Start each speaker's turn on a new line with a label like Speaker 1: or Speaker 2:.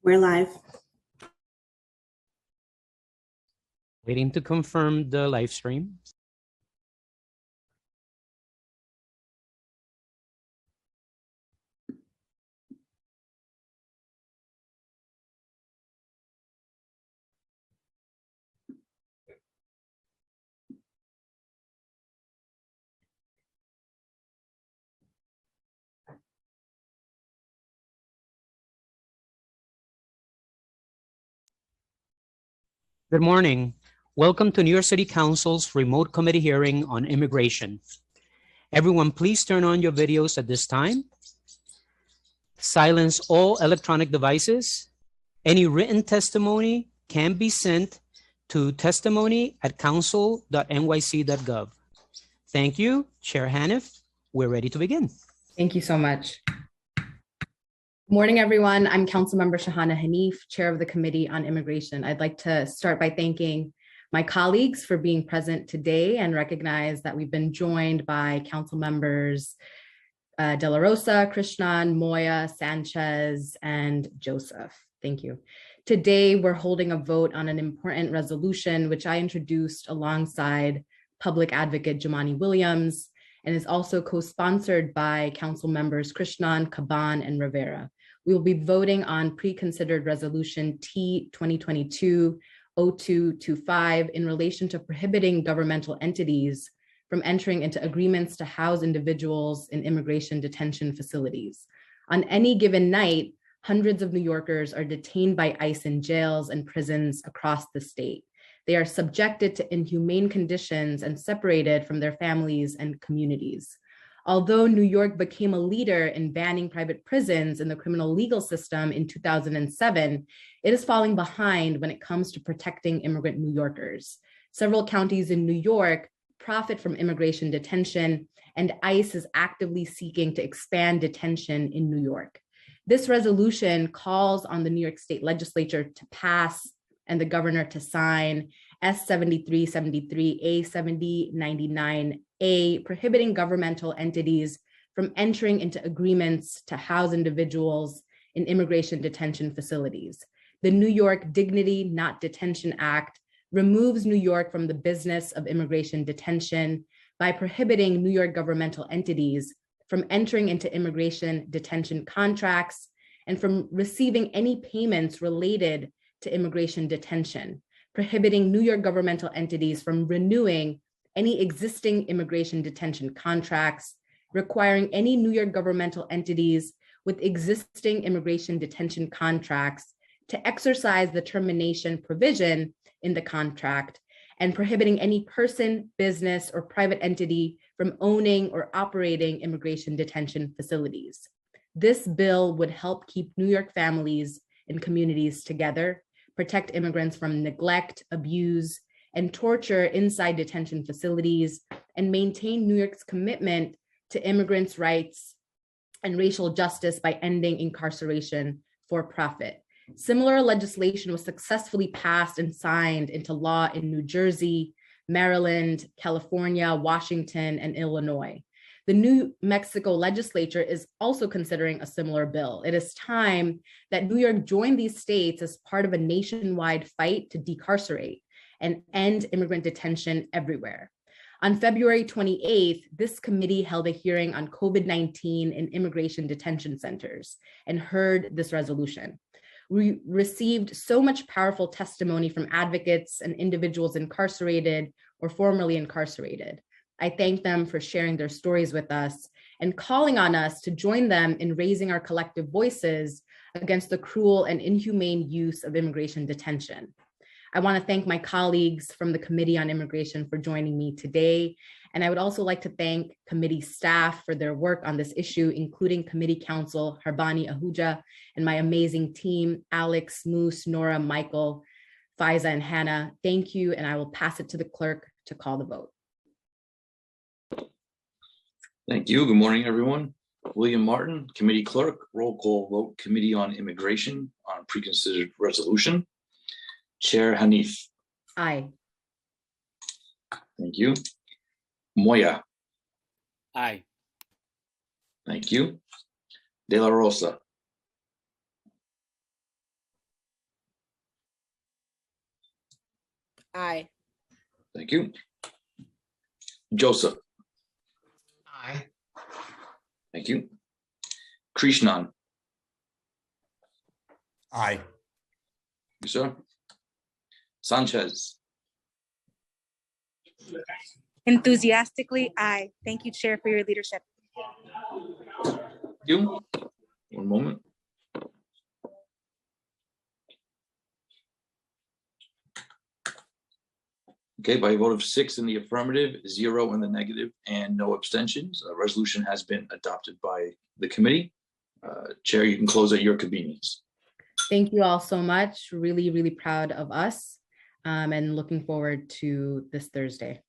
Speaker 1: We're live.
Speaker 2: Waiting to confirm the live stream. Good morning. Welcome to New York City Council's remote committee hearing on immigration. Everyone, please turn on your videos at this time. Silence all electronic devices. Any written testimony can be sent to testimony@council.nyc.gov. Thank you, Chair Hanif. We're ready to begin.
Speaker 3: Thank you so much. Good morning, everyone. I'm Councilmember Shahana Hanif, Chair of the Committee on Immigration. I'd like to start by thanking my colleagues for being present today and recognize that we've been joined by Council members De La Rosa, Krishnan, Moya, Sanchez, and Joseph. Thank you. Today, we're holding a vote on an important resolution, which I introduced alongside Public Advocate Jumaane Williams, and is also co-sponsored by Council members Krishnan, Caban, and Rivera. We will be voting on pre-considered resolution T 2022-0225 in relation to prohibiting governmental entities from entering into agreements to house individuals in immigration detention facilities. On any given night, hundreds of New Yorkers are detained by ICE in jails and prisons across the state. They are subjected to inhumane conditions and separated from their families and communities. Although New York became a leader in banning private prisons in the criminal legal system in 2007, it is falling behind when it comes to protecting immigrant New Yorkers. Several counties in New York profit from immigration detention, and ICE is actively seeking to expand detention in New York. This resolution calls on the New York State Legislature to pass and the governor to sign S7373 A7099A, prohibiting governmental entities from entering into agreements to house individuals in immigration detention facilities. The New York Dignity Not Detention Act removes New York from the business of immigration detention by prohibiting New York governmental entities from entering into immigration detention contracts and from receiving any payments related to immigration detention, prohibiting New York governmental entities from renewing any existing immigration detention contracts, requiring any New York governmental entities with existing immigration detention contracts to exercise the termination provision in the contract, and prohibiting any person, business, or private entity from owning or operating immigration detention facilities. This bill would help keep New York families and communities together, protect immigrants from neglect, abuse, and torture inside detention facilities, and maintain New York's commitment to immigrants' rights and racial justice by ending incarceration for profit. Similar legislation was successfully passed and signed into law in New Jersey, Maryland, California, Washington, and Illinois. The New Mexico legislature is also considering a similar bill. It is time that New York join these states as part of a nationwide fight to decarcerate and end immigrant detention everywhere. On February 28th, this committee held a hearing on COVID-19 in immigration detention centers and heard this resolution. We received so much powerful testimony from advocates and individuals incarcerated or formerly incarcerated. I thank them for sharing their stories with us and calling on us to join them in raising our collective voices against the cruel and inhumane use of immigration detention. I want to thank my colleagues from the Committee on Immigration for joining me today. And I would also like to thank committee staff for their work on this issue, including committee counsel Harbani Ahuja and my amazing team, Alex, Moose, Nora, Michael, Faiza, and Hannah. Thank you, and I will pass it to the clerk to call the vote.
Speaker 4: Thank you. Good morning, everyone. William Martin, committee clerk, roll call vote, Committee on Immigration on pre-considered resolution. Chair Hanif.
Speaker 3: Aye.
Speaker 4: Thank you. Moya.
Speaker 5: Aye.
Speaker 4: Thank you. De La Rosa.
Speaker 1: Aye.
Speaker 4: Thank you. Joseph.
Speaker 5: Aye.
Speaker 4: Thank you. Krishnan.
Speaker 5: Aye.
Speaker 4: Thank you, sir. Sanchez.
Speaker 1: Enthusiastically, aye. Thank you, Chair, for your leadership.
Speaker 4: Thank you. One moment. Okay, by a vote of 6 in the affirmative, 0 in the negative, and no abstentions, a resolution has been adopted by the committee. Chair, you can close at your convenience.
Speaker 3: Thank you all so much. Really, really proud of us and looking forward to this Thursday.